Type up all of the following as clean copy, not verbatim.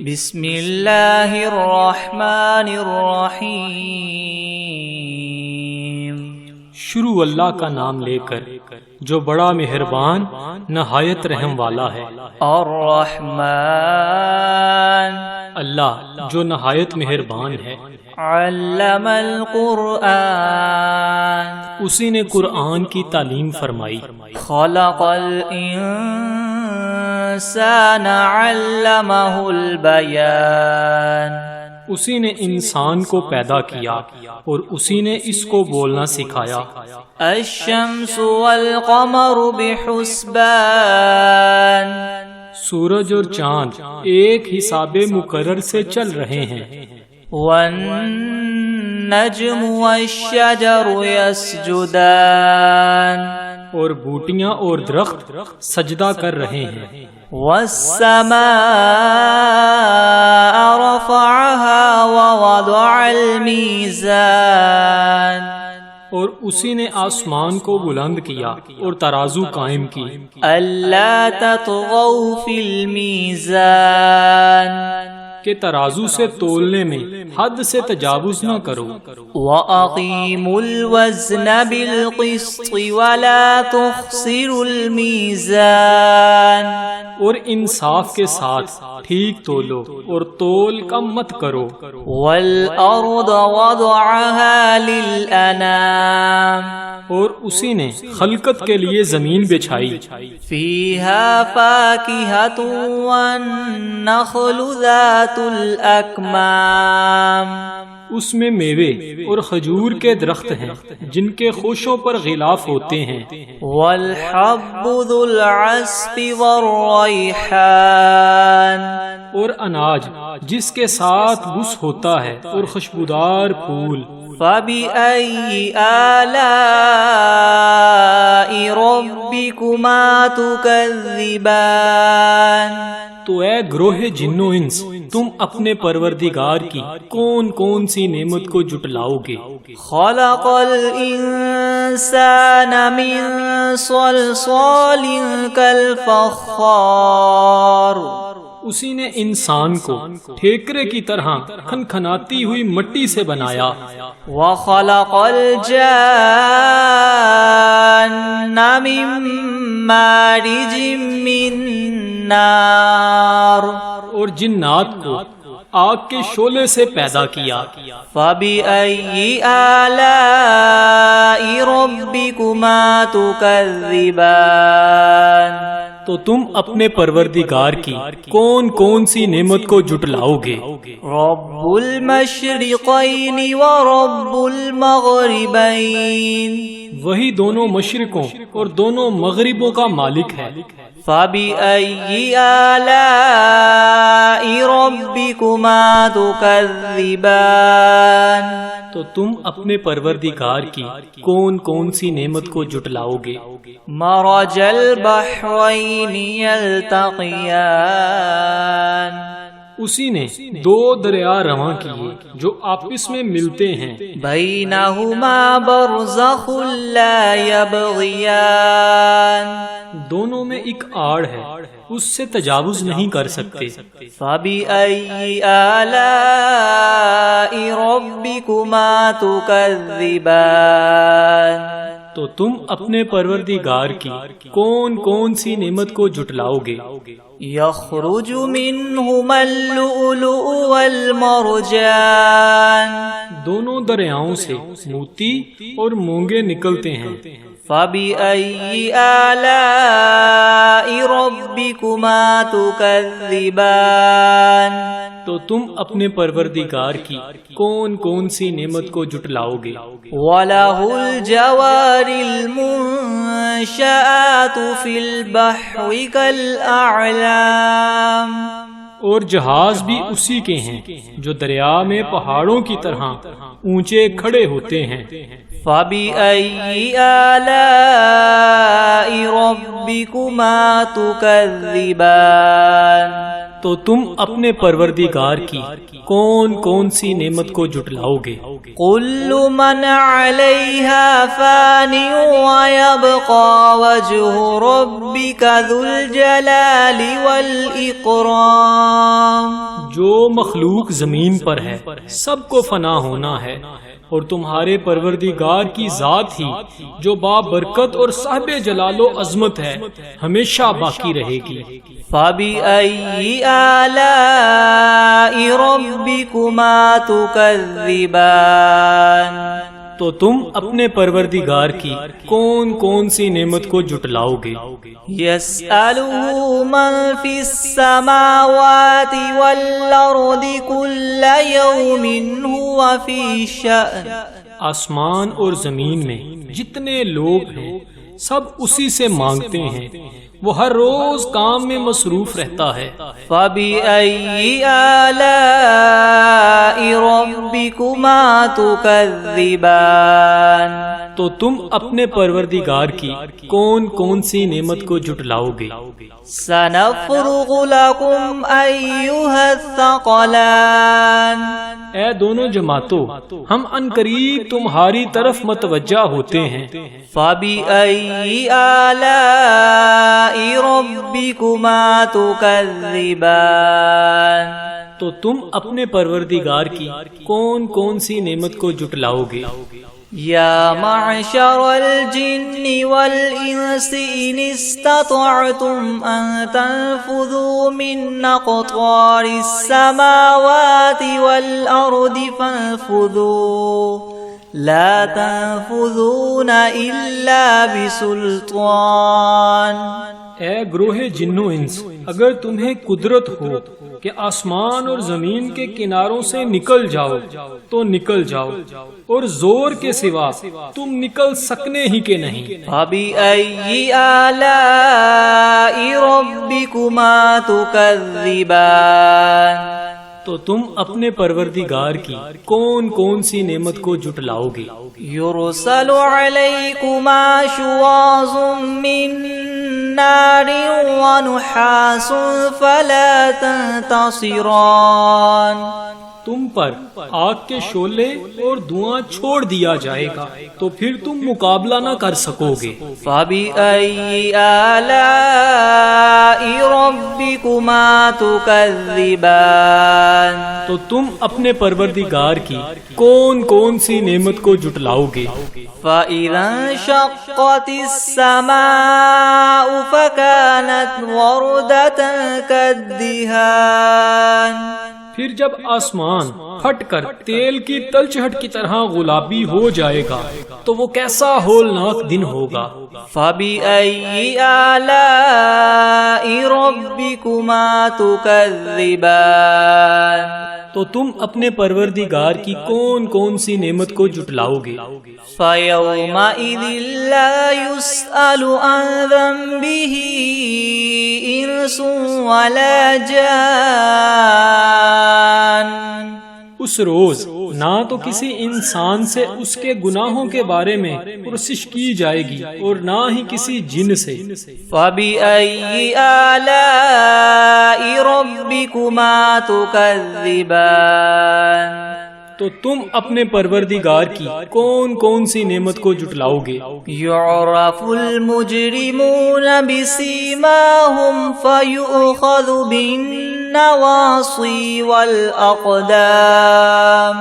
بسم اللہ الرحمن الرحیم۔ شروع اللہ کا نام لے کر جو بڑا مہربان نہایت رحم والا ہے۔ الرحمن، اللہ جو نہایت مہربان ہے۔ علم القرآن، اسی نے قرآن کی تعلیم فرمائی۔ خلق الانسان علمہ البیان، اسی نے انسان کو پیدا کیا اور اسی نے اس کو بولنا سکھایا۔ الشمس والقمر بحسبان، سورج اور چاند ایک حساب مقرر سے چل رہے ہیں۔ والنجم والشجر يسجدان، اور بوٹیاں اور درخت سجدہ کر رہے ہیں۔ والسماء رفعها ووضع الميزان، اور اسی نے آسمان کو بلند کیا اور ترازو قائم کی۔ ألا تطغوا في الميزان، کہ ترازو سے تولنے میں حد سے تجاوز نہ کرو۔ وَأَقِيمُوا الْوَزْنَ بِالْقِسْطِ وَلَا تُخْسِرُوا الْمِيزَانَ، اور انصاف کے ساتھ ٹھیک تولو اور تول کم مت کرو۔ وَالْأَرْضَ وَضَعَهَا لِلْأَنَامِ، اور اسی نے خلقت کے لیے زمین بچھائی۔ فِيهَا فَاكِهَةٌ وَالنَّخْلُ ذَاتُ الْأَكْمَامِ، اس میں میوے اور کھجور کے درخت ہیں جن کے خوشوں پر غلاف ہوتے ہیں۔ وَالْحَبُّ ذُو الْعَصْفِ وَالرَّيْحَانِ، اور اناج جس کے ساتھ بس ہوتا ہے اور خوشبودار پھول۔ فَبِأَيِّ آلَاءِ رَبِّكُمَا تُكَذِّبَانِ، تو اے گروہ جن و انس، تم اپنے پروردگار کی کون کون سی نعمت کو جٹلاؤ گے؟ خَلَقَ الْإِنسَانَ مِنْ صَلْصَالٍ كَالْفَخَّارِ، اسی نے انسان کو ٹھیکرے کی طرح کھنکھناتی ہوئی مٹی سے بنایا۔ وَخَلَقَ الْجَانَّ مِن مَّارِجٍ مِّن نَّارٍ، اور جنات کو آگ کے شعلے سے پیدا کیا۔ فَبِأَيِّ آلَاءِ رَبِّكُمَا تُكَذِّبَانِ، تو تم اپنے پروردگار کی کون کون سی نعمت کو جٹلاؤ گے؟ رَبُّ الْمَشْرِقَيْنِ وَرَبُّ الْمَغْرِبَيْنِ، وہی دونوں مشرقوں اور دونوں مغربوں کا مالک ہے۔ فَبِأَيِّ آلَاءِ رَبِّكُمَا تُكَذِّبَانِ، تو تم اپنے پروردگار کی کون کون سی نعمت کو جٹلاؤ گے؟ مَرَجَ الْبَحْرَيْنِ يَلْتَقِيَانِ، اسی نے دو دریا رواں کیے جو آپس میں ملتے ہیں۔ بَيْنَهُمَا بَرْزَخٌ لَا يَبْغِيَانِ، دونوں میں ایک آڑ ہے، اس سے تجاوز نہیں کر سکتے۔ فَبِأَيِّ آلَاءِ رَبِّكُمَا تُكَذِّبَانِ، تو تم اپنے پروردگار کی کون کون سی نعمت کو جٹلاؤ گے؟ يَخْرُجُ مِنْهُمَا اللُّؤْلُؤُ وَالْمَرْجَانُ، دونوں دریاؤں سے موتی اور مونگے نکلتے ہیں۔ فَبِأَيِّ آلَاءِ رَبِّكُمَا تُكَذِّبَانِ، تو تم اپنے پروردگار کی کون کون سی نعمت کو جٹلاؤ گے؟ وَلَهُ الْجَوَارِ الْمُنشَآتُ فِي الْبَحْرِ كَالْأَعْلَامِ، اور جہاز بھی اسی کے ہیں جو دریا میں پہاڑوں کی طرح اونچے کھڑے ہوتے ہیں۔ فَبِأَيِّ آلَاءِ رَبِّكُمَا تُكَذِّبَانِ، تو تم اپنے پروردگار کی کون کون سی نعمت کو جٹلاؤ گے؟ كُلُّ مَنْ عَلَيْهَا فَانٍ وَيَبْقَى وَجْهُ رَبِّكَ ذُو الْجَلَالِ وَالْإِكْرَامِ، جو مخلوق زمین پر ہے سب کو فنا ہونا ہے، اور تمہارے پروردگار کی ذات ہی جو بابرکت اور صاحب جلال و عظمت ہے ہمیشہ باقی رہے گی۔ فَبِأَيِّ آلَاءِ رَبِّكُمَا تُكَذِّبَانِ، تو تم اپنے پروردگار کی کون کون سی نعمت کو جھٹلاؤ گے؟ يَسْأَلُهُ مَن فِي السَّمَاوَاتِ وَالْأَرْضِ كُلَّ يَوْمٍ هُوَ فِي شَأْنٍ، آسمان اور زمین میں جتنے لوگ ہیں سب اسی سے مانگتے ہیں، وہ ہر روز کام میں مصروف رہتا ہے۔ فَبِأَيِّ آلَاءِ رَبِّكُمَا تُكَذِّبَانِ، تو تم اپنے پروردگار کی کون کون سی نعمت کو جھٹلاؤ گے؟ سَنَفْرُغُ لَكُمْ أَيُّهَا الثَّقَلَانِ، اے دونوں جماعتوں، ہم عنقریب تمہاری طرف متوجہ ہوتے ہیں۔ فَبِأَيِّ آلَاءِ رَبِّكُمَا تُكَذِّبَانِ، تو تم اپنے پروردگار کی کون کون سی نعمت کو جھٹلاؤ گے؟ یا معشر الجن والانس ان استطعتم ان تنفذوا من اقطار السماوات والارض فانفذوا لا تنفذون الا بسلطان۔ اے گروہ جن و انس، اگر تمہیں قدرت ہو کہ آسمان اور زمین کے کناروں سے نکل جاؤ تو نکل جاؤ، اور زور کے سوا تم نکل سکنے ہی کے نہیں۔ فَبِأَيِّ آلَاءِ رَبِّكُمَا تُكَذِّبَانِ، تو تم اپنے پروردگار کی کون کون سی نعمت کو جھٹلاؤ گے؟ يُرْسَلُ عَلَيْكُمَا شُوَاظٌ مِّن نَّارٍ وَنُحَاسٌ فَلَا تَنتَصِرَانِ، تم پر آگ کے شعلے اور دھواں چھوڑ دیا جائے گا تو پھر تم مقابلہ نہ کر سکو گے۔ فَبِأَيِّ آلَاءِ رَبِّكُمَا تُكَذِّبَانِ، تو تم اپنے پروردگار کی کون کون سی نعمت کو جھٹلاؤ گے؟ فَإِذَا انشَقَّتِ السَّمَاءُ فَكَانَتْ وَرْدَةً كَالدِّهَانِ، پھر جب آسمان پھٹ کر تیل کی تلچھٹ کی طرح گلابی ہو جائے گا تو وہ کیسا ہولناک دن ہوگا۔ فَبِأَيِّ آلَاءِ رَبِّكُمَا تُكَذِّبَانِ، تو تم اپنے پروردگار کی کون کون سی نعمت کو جھٹلاؤ گے؟ فَيَوْمَئِذٍ لَا يُسْأَلُ عَنْ ذَنبِهِ إِنسٌ وَلَا جَانٌ، اس روز نہ تو کسی انسان سے اس کے گناہوں کے بارے میں پرسش کی جائے گی اور نہ ہی کسی جن سے۔ فَبِأَيِّ آلَاءِ رَبِّكُمَا تُكَذِّبَانِ، تو تم اپنے پروردگار کی کون کون سی نعمت کو جھٹلاؤ گے؟ يُعْرَفُ الْمُجْرِمُونَ بِسِيمَاهُمْ فَيُؤْخَذُ بِالنَّوَاصِي وَالْأَقْدَامِ،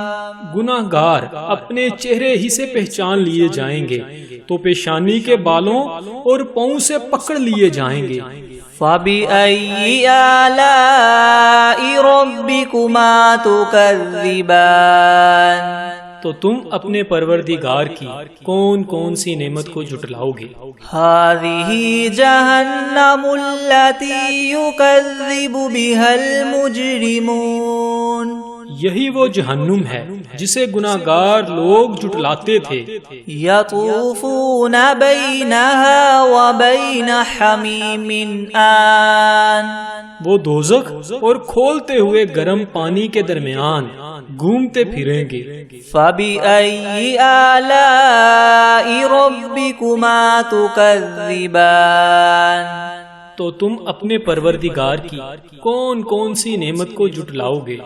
گناہگار اپنے چہرے ہی سے پہچان لیے جائیں گے تو پیشانی کے بالوں اور پاؤں سے پکڑ لیے جائیں گے۔ فَبِأَيِّ آلَاءِ رَبِّكُمَا تُكَذِّبَانِ، تو تم اپنے پروردگار کی کون کون سی نعمت کو جھٹلاؤ گے؟ هَذِهِ جَهَنَّمُ الَّتِي يُكَذِّبُ بِهَا الْمُجْرِمُونَ، یہی وہ جہنم ہے جسے گناہگار لوگ جھٹلاتے تھے۔ يَطُوفُونَ بَيْنَهَا وَبَيْنَ حَمِيمٍ آن، وہ دوزخ اور کھولتے ہوئے گرم پانی کے درمیان گھومتے پھریں گے۔ فَبِأَيِّ آلَاءِ رَبِّكُمَا تُكَذِّبَانِ، تو تم اپنے پروردگار کی کون کون سی نعمت کو جھٹلاؤ گے؟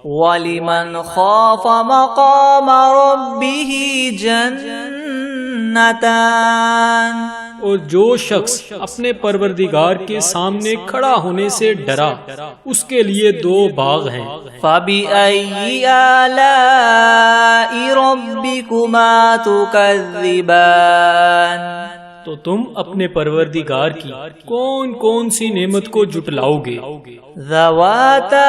وَلِمَنْ خَافَ مَقَامَ رَبِّهِ جَنَّتَانِ، اور جو شخص اپنے پروردگار کے سامنے کھڑا ہونے سے ڈرا اس کے لیے 2 باغ ہیں۔ فَبِأَيِّ آلَاءِ رَبِّكُمَا تُكَذِّبَانِ تو تم اپنے پروردگار کی کون کون سی نعمت کو جھٹلاؤ گے؟ ذَوَاتَا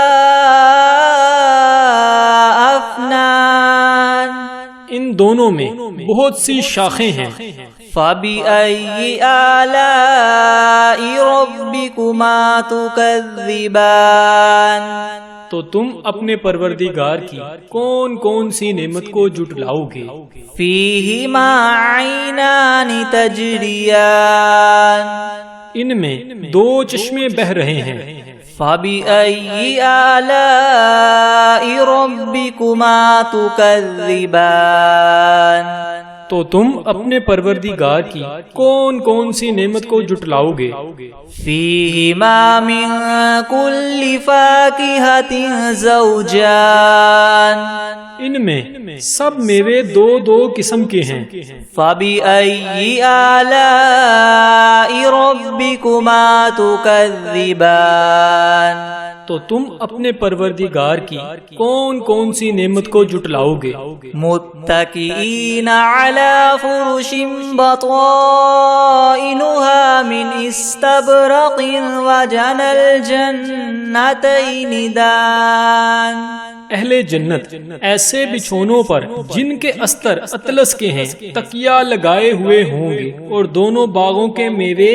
أَفْنَانٍ ان دونوں میں بہت سی شاخیں ہیں۔ فَبِأَيِّ آلَاءِ رَبِّكُمَا تُكَذِّبَانِ تو تم اپنے پروردگار کی کون کون سی نعمت کو جھٹلاؤ گے؟ فِيهِمَا عَيْنَانِ تَجْرِيَانِ ان میں 2 چشمے بہہ رہے ہیں۔ فَبِأَيِّ آلَاءِ رَبِّكُمَا تُكَذِّبَانِ تو تم اپنے پروردگار کی کون کون سی نعمت کو جھٹلاؤ گے؟ فِيهِمَا مِن كُلِّ فَاكِهَةٍ زَوْجَانِ ان میں سب میوے 2 قسم کے ہیں۔ فَبِأَيِّ آلَاءِ رَبِّكُمَا تُكَذِّبَانِ تو تم اپنے پروردگار کی کون کون سی نعمت کو جھٹلاؤ گے؟ متكئين على فرش بطائنها من استبرق وجنى الجنتين دان اہل جنت ایسے بچھونوں پر جن کے استر اطلس کے ہیں تکیہ لگائے ہوئے ہوں گے اور دونوں باغوں کے میوے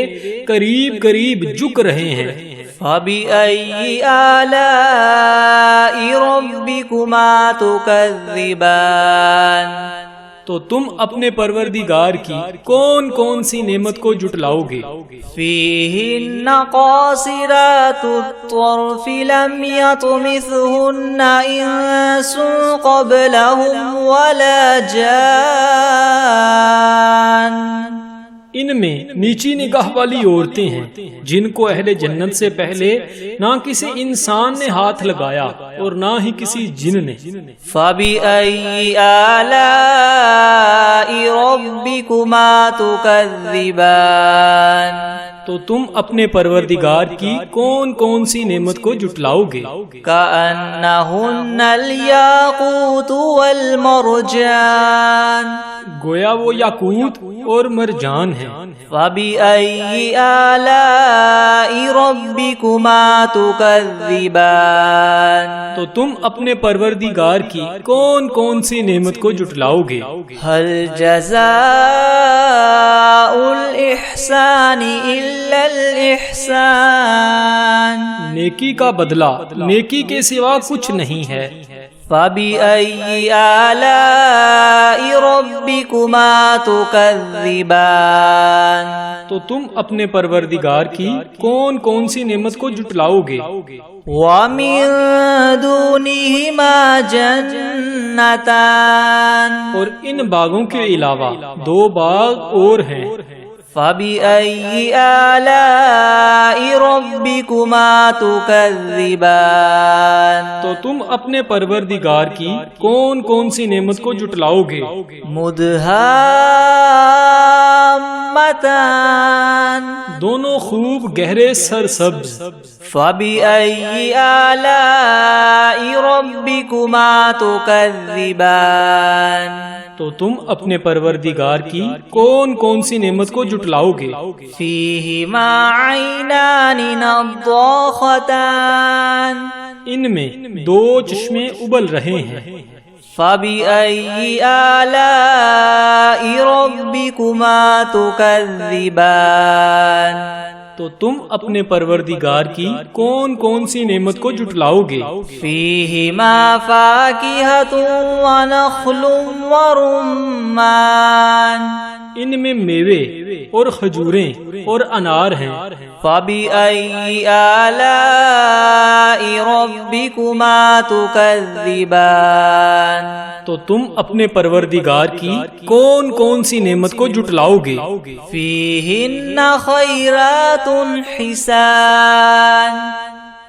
قریب قریب جھک رہے ہیں۔ فَبِأَيِّ آلَاءِ رَبِّكُمَا تُكَذِّبَانِ تو تم اپنے پروردگار کی کون کون سی نعمت کو جھٹلاؤ گے؟ فِيهِنَّ قَاصِرَاتُ الطَّرْفِ لَمْ يَطْمِثْهُنَّ إِنسٌ قَبْلَهُمْ وَلَا جَانٌّ ان میں نیچی نگاہ والی عورتیں ہیں جن کو اہل جنت سے پہلے نہ کسی انسان نے ہاتھ لگایا اور نہ ہی کسی جن نے۔ فَبِأَيِّ آلَاءِ رَبِّكُمَا تُكَذِّبَانِ تو تم اپنے پروردگار کی کون کون سی نعمت کو جھٹلاؤ گے؟ كَأَنَّهُنَّ الْيَاقُوتُ وَالْمَرْجَانُ گویا وہ یاقوت اور مرجان ہیں۔ فَبِأَيِّ آلَاءِ رَبِّكُمَا تُكَذِّبَانِ تو تم اپنے پروردگار کی کون کون سی نعمت کو جھٹلاؤ گے؟ هَلْ جَزَاءُ الْإِحْسَانِ إِلَّا الْإِحْسَانُ نیکی کا بدلہ نیکی کے سوا کچھ نہیں ہے۔ فَبِأَيِّ آلَاءِ رَبِّكُمَا تُكَذِّبَانِ تو تم اپنے پروردگار کی کون کون سی نعمت کو جھٹلاؤ گے؟ وَمِن دُونِهِمَا جَنَّتَانِ اور ان باغوں کے علاوہ 2 باغ اور ہیں۔ فَبِأَيِّ آلَاءِ رَبِّكُمَا تُكَذِّبَانِ تو تم اپنے پروردگار کی کون کون سی نعمت کو جھٹلاؤ گے؟ مُدْهَامَّتَانِ دونوں خوب گہرے سرسبز۔ فَبِأَيِّ آلَاءِ رَبِّكُمَا تُكَذِّبَانِ تو تم اپنے پروردگار کی کون کون سی نعمت کو جھٹلاؤ گے؟ فِيهِمَا عَيْنَانِ نَضَّاخَتَانِ ان میں 2 چشمے ابل رہے ہیں۔ فَبِأَيِّ آلَاءِ رَبِّكُمَا تُكَذِّبَانِ تو تم اپنے پروردگار کی کون کون سی نعمت کو جھٹلاؤ گے؟ فِيهِمَا فَاكِهَةٌ وَنَخْلٌ وَرُمَّانٌ ان میں میوے اور کھجوریں اور انار ہیں۔ فَبِأَيِّ آلَاءِ رَبِّكُمَا تُكَذِّبَانِ تو تم اپنے پروردگار کی کون کون سی نعمت کو جھٹلاؤ گے؟ فِيهِنَّ خَيْرَاتٌ حِسَانٌ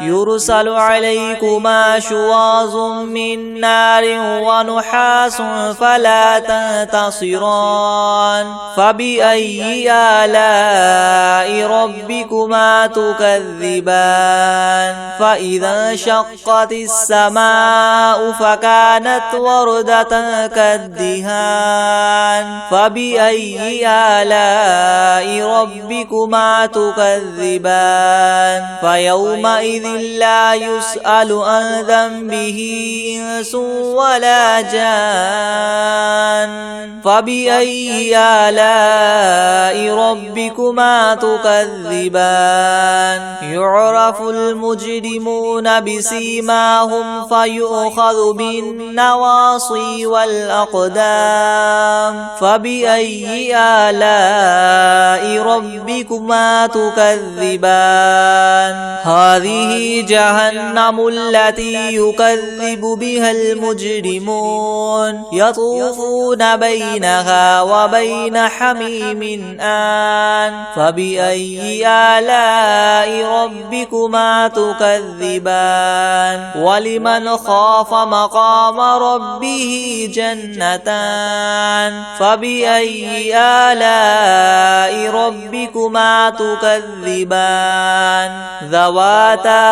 يرسل عليكما شواظ من نار ونحاس فلا تنتصران فبأي آلاء ربكما تكذبان فإذا انشقت السماء فكانت وردة كالدهان فبأي آلاء ربكما تكذبان فيومئذ لا يسأل عن ذنبه إنس ولا جان فبأي آلاء ربكما تكذبان يعرف المجرمون بسيماهم فيؤخذ بالنواصي والأقدام فبأي آلاء ربكما تكذبان هذه جهنم التي يكذب بها المجرمون يطوفون بينها وبين حميم آن فبأي آلاء ربكما تكذبان ولمن خاف مقام ربه جنتان فبأي آلاء ربكما تكذبان ذواتا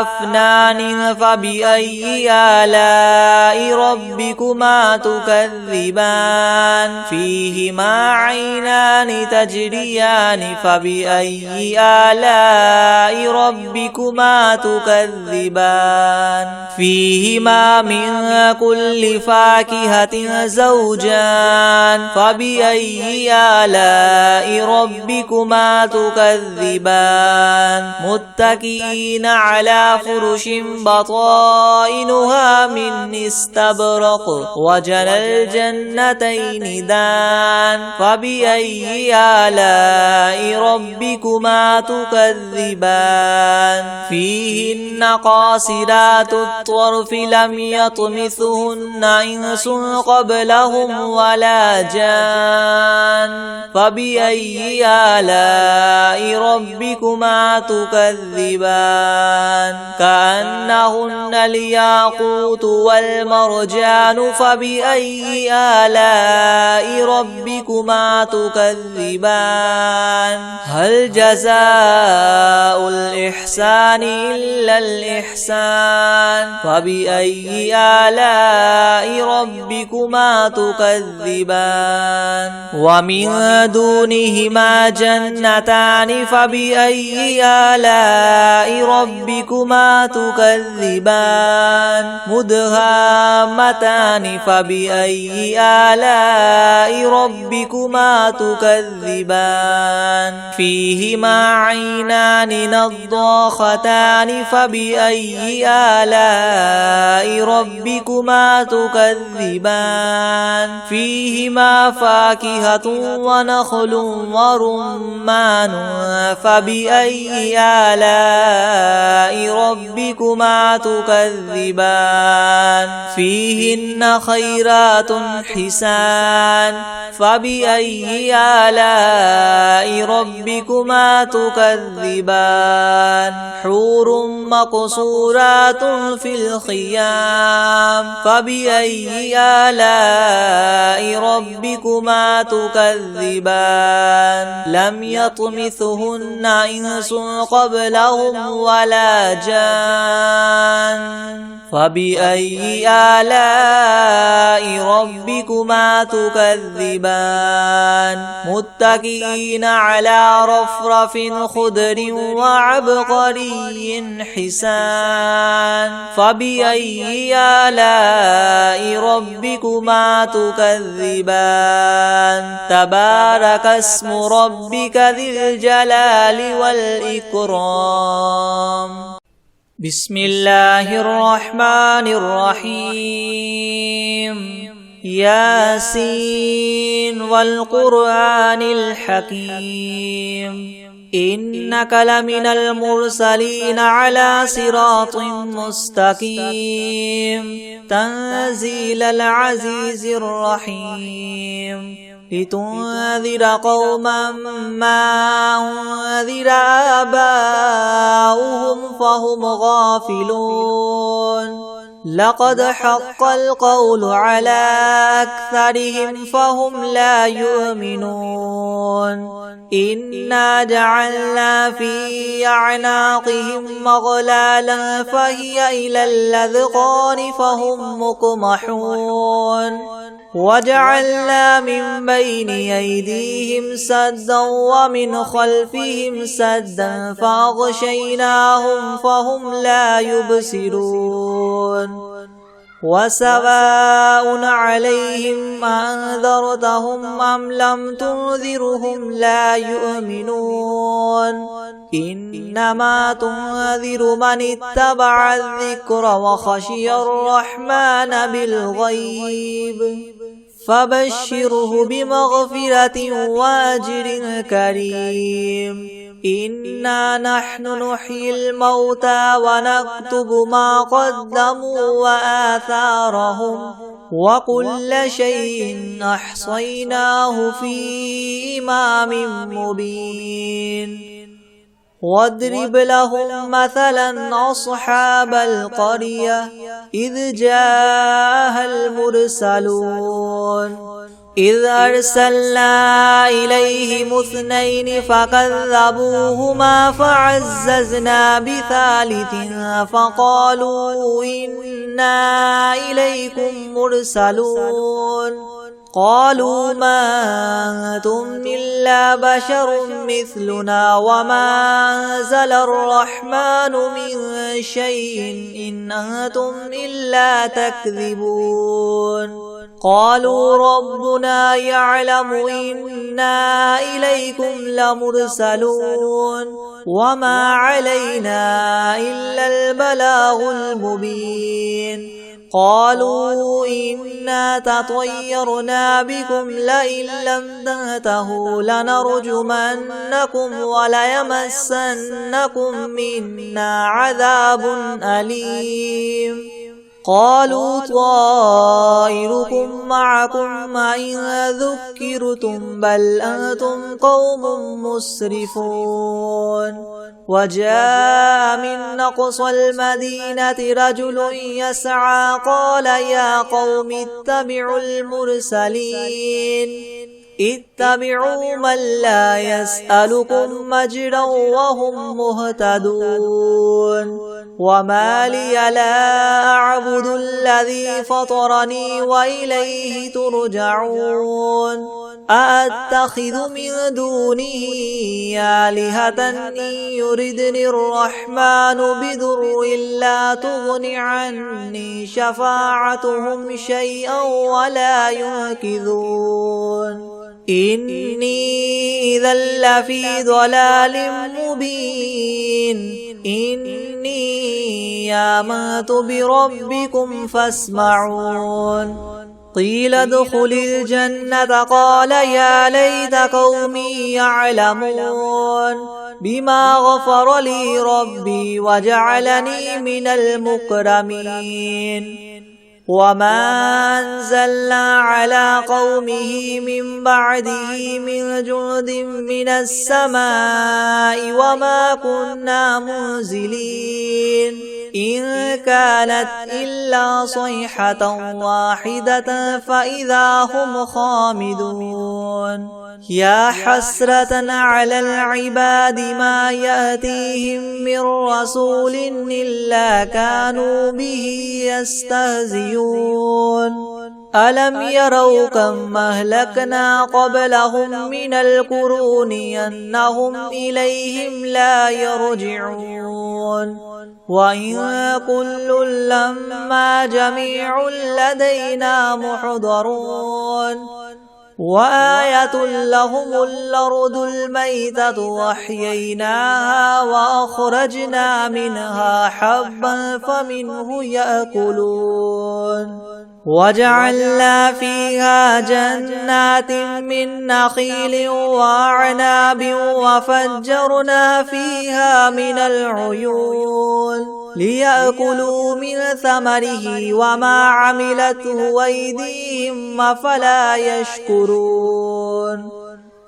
أفنان فبأي آلاء ربكما تكذبان فيهما عينان تجريان فبأي آلاء ربكما تكذبان فيهما من كل فاكهة زوجان فبأي آلاء ربكما تكذبان متكئين على فرش بطائنها من استبرق وجنى الجنتين دان فبأي آلاء ربكما تكذبان فيهن قاصرات الطرف لم يطمثهن إنس قبلهم ولا جان فبأي آلاء ربكما تكذبان كأنهن الياقوت والمرجان فبأي آلاء ربكما تكذبان هل جزاء الإحسان إلا الإحسان فبأي آلاء ربكما تكذبان ومن دونهما جنتان فبأي آلاء ربكما تكذبان مدهامتان فبأي آلاء ربكما تكذبان فيهما عينان نضاختان فبأي آلاء ربكما تكذبان فيهما فاكهة ونخل ورمان فبأي آلاء ربكما تكذبان فيهن خيرات حسان فبأي آلاء ربكما تكذبان حور مقصورات في الخيام فبأي آلاء ربكما تكذبان لم يطمثهن إنس قبلهم ولا جان فبأي آلاء ربكما تكذبان متكئين على رفرف خضر وعبقري حسان فبأي آلاء ربكما تكذبان تبارك اسم ربك ذي الجلال والإكرام بسم الله الرحمن الرحيم ياسين والقرآن الحكيم إنك لمن المرسلين على صراط مستقيم تنزيل العزيز الرحيم لتنذر قوما ما أنذر آباؤهم فهم غافلون لقد حق القول على أكثرهم فهم لا يؤمنون إنا جعلنا في أعناقهم مغلالا فهي إلى الأذقان فهم مقمحون وجعلنا من بين أيديهم سدا ومن خلفهم سدا فأغشيناهم فهم لا يبصرون وسواء عليهم أنذرتهم أم لم تنذرهم لا يؤمنون إنما تنذر من اتبع الذكر وخشي الرحمن بالغيب فبشره بمغفرة وأجر كريم إنا نحن نحيي الموتى ونكتب ما قدموا وآثارهم وكل شيء أحصيناه في إمام مبين واضرب لهم مثلا أصحاب القرية إذ جاءها المرسلون إذ أرسلنا إليهم 2 فكذبوهما فعززنا ب3 فقالوا إنا إليكم مرسلون قالوا ما أنتم إلا بشر مثلنا وما أنزل الرحمن من شيء إن أنتم إلا تكذبون قالوا ربنا يعلم إنا إليكم لمرسلون وما علينا إلا البلاغ المبين قالوا إنا تطيرنا بكم لئن لم تنتهوا لنرجمنكم وليمسنكم منا عذاب أليم قالوا طائركم معكم إن ذكرتم بل أنتم قوم مسرفون وجاء من أقصى المدينة رجل يسعى قال يا قوم اتبعوا المرسلين اتبعوا من لا يسألكم مجرا وهم مهتدون وما لي لا أعبد الذي فطرني وإليه ترجعون أأتخذ من دونه آلهة إن يردني الرحمن بضر لا تغن عني شفاعتهم شيئا ولا ينقذون إني إذا لفي ضلال مبين إني آمنت بربكم فاسمعون قيل ادخل الجنة قال يا ليت قومي يعلمون بما غفر لي ربي وجعلني من المكرمين وما أنزلنا على قومه من بعده من جند من السماء وما كنا منزلين إن كانت إلا صيحة واحدة فإذا هم خامدون يا حسرة على العباد ما يأتيهم من رسول إلا كانوا به يستهزئون ألم يروا كم أهلكنا قبلهم من القرون أنهم إليهم لا يرجعون وإن كل لما جميع لدينا محضرون وآية لهم الأرض الميتة وأحييناها وأخرجنا منها حبا فمنه يأكلون وجعلنا فيها جنات من نخيل وأعناب وفجرنا فيها من العيون ليأكلوا من ثمره وما عملته أيديهم أفلا يشكرون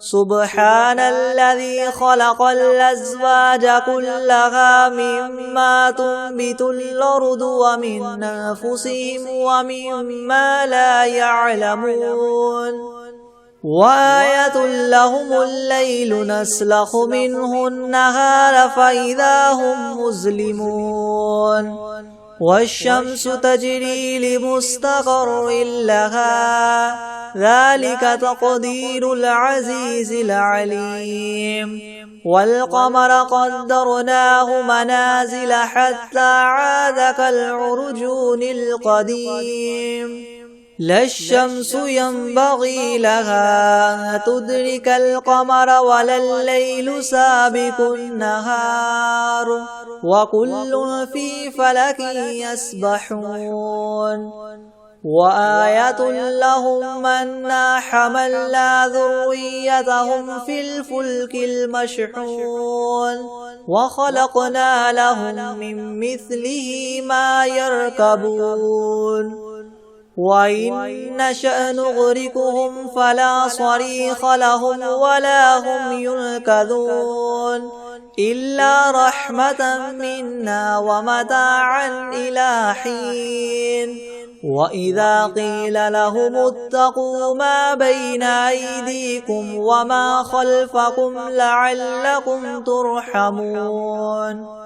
سبحان الذي خلق الأزواج كلها مما تنبت الأرض ومن أنفسهم ومما لا يعلمون وآية لهم الليل نسلخ منه النهار فإذا هم مظلمون والشمس تجري لمستقر لها ذلك تقدير العزيز العليم والقمر قدرناه منازل حتى عاد كالعرجون القديم لا الشمس ينبغي لها أن تدرك القمر ولا الليل سابق النهار وكل في فلك يسبحون وآية لهم أنا حملنا ذريتهم في الفلك المشحون وخلقنا لهم من مثله ما يركبون وإن نشأ نغرقهم فلا صريخ لهم ولا هم ينقذون إلا رحمة منا ومتاعا إلى حين وإذا قيل لهم اتقوا ما بين أيديكم وما خلفكم لعلكم ترحمون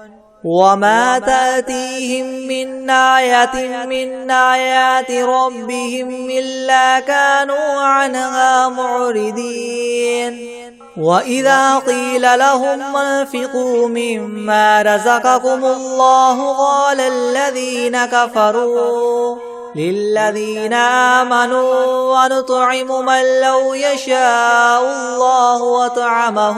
وما تأتيهم من آية من آيات ربهم إلا كانوا عنها معرضين وإذا قيل لهم انفقوا مما رزقكم الله قال الذين كفروا للذين آمنوا ونطعم من لو يشاء الله وطعمه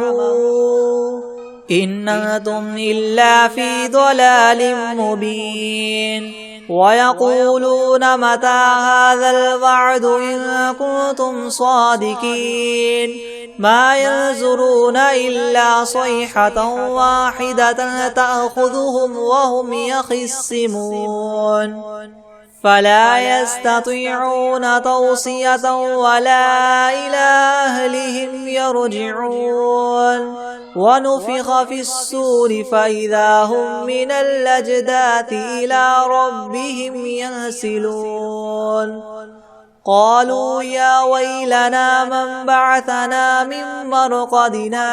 إن أنتم إلا في ضلال مبين ويقولون متى هذا الوعد إن كنتم صادقين ما ينظرون إلا صيحة واحدة تأخذهم وهم يخصمون فلا يستطيعون توصية ولا إلى أهلهم يرجعون ونفخ في الصور فإذا هم من الأجداث إلى ربهم ينسلون قالوا يا ويلنا من بعثنا من مرقدنا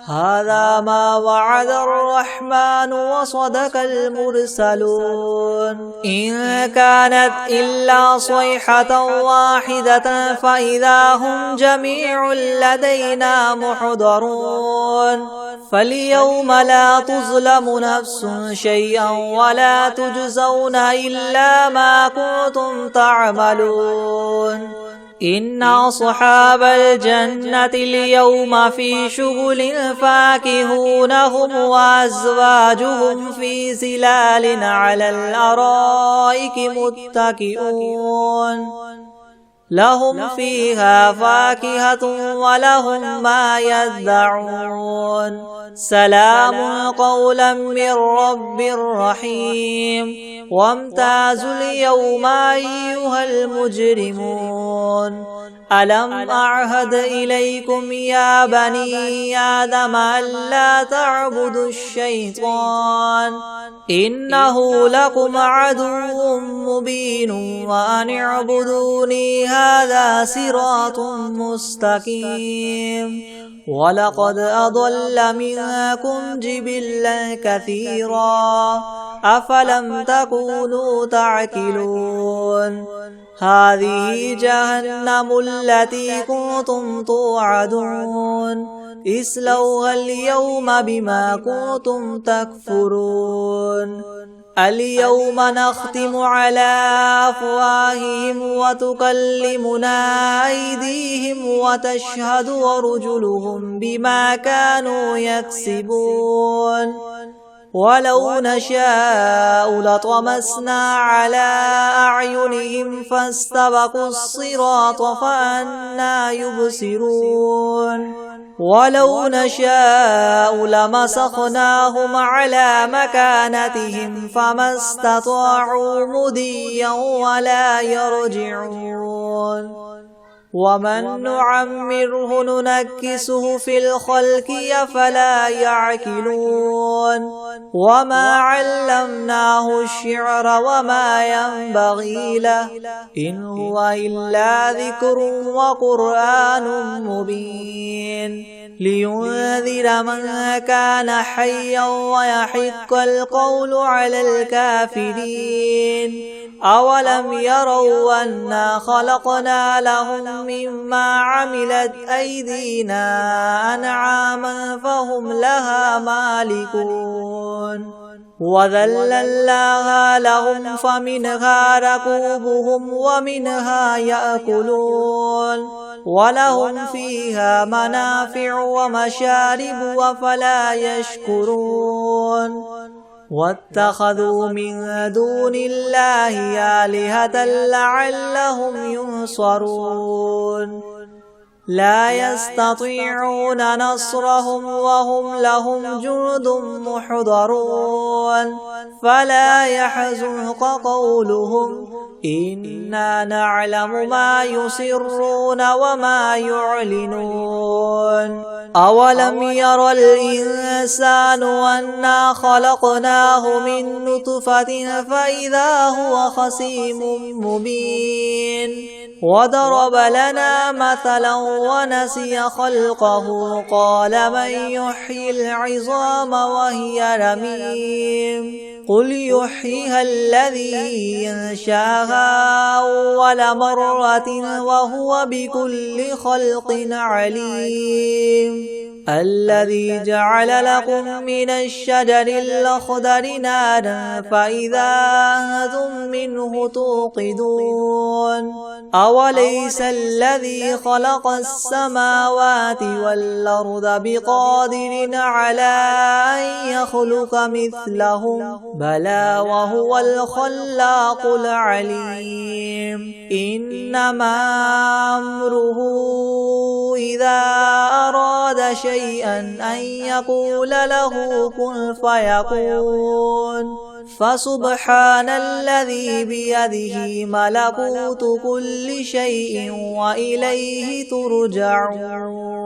هذا ما وعد الرحمن وصدق المرسلون إن كانت إلا صيحة واحدة فإذا هم جميع لدينا محضرون فاليوم لا تظلم نفس شيئا ولا تجزون إلا ما كنتم تعملون إن أصحاب الجنة اليوم في شغل فاكهون هم وأزواجهم في ظلال على الأرائك متكئون لهم فيها فاكهة ولهم ما يدعون سلام قولا من رب رحيم وامتازوا اليوم أيها المجرمون ألم أعهد إليكم يا بني آدم ألا تعبدوا الشيطان إنه لكم عدو مبين وأن اعبدوني هذا صراط مستقيم ولقد أضل منكم جبلا كثيرا أفلم تكونوا تعقلون هذه جهنم التي كنتم توعدون اصلوها اليوم بما كنتم تكفرون اليوم نختم على أفواههم وتكلمنا أيديهم وتشهد أرجلهم بما كانوا يكسبون ولو نشاء لطمسنا على أعينهم فاستبقوا الصراط فأنى يبصرون ولو نشاء لمسخناهم على مكانتهم فما استطاعوا مضيا ولا يرجعون ومن نعمره ننكسه في الخلق أفلا يعقلون وما علمناه الشعر وما ينبغي له إن هو إلا ذكر وقرآن مبين لينذر من كان حيا ويحق القول على الكافرين أولم يروا أنا خلقنا لهم مما عملت أيدينا أنعاما فهم لها مالكون وذللناها لهم فمنها ركوبهم ومنها يأكلون ولهم فيها منافع ومشارب أفلا يشكرون واتخذوا من دون الله آلهة لعلهم ينصرون لا يستطيعون نصرهم وهم لهم جند محضرون فلا يحزنك قولهم إنا نعلم ما يسرون وما يعلنون أولم ير الإنسان أنا خلقناه من نطفة فإذا هو خصيم مبين وضرب لنا مثلا ونسي خلقه قال من يحيي العظام وهي رميم قل يحييها الذي ينشاها أول مرة وهو بكل خلق عليم الذي جعل لكم من الشجر الأخضر نارا فإذا أنتم منه توقدون أوليس الذي خلق السماوات والأرض بقادر على أن يخلق مثلهم بلى وهو الخلاق العليم إنما أمره إذا أراد شيئا أن يقول له كن فيكون فسبحان الذي بيده ملكوت كل شيء وإليه ترجعون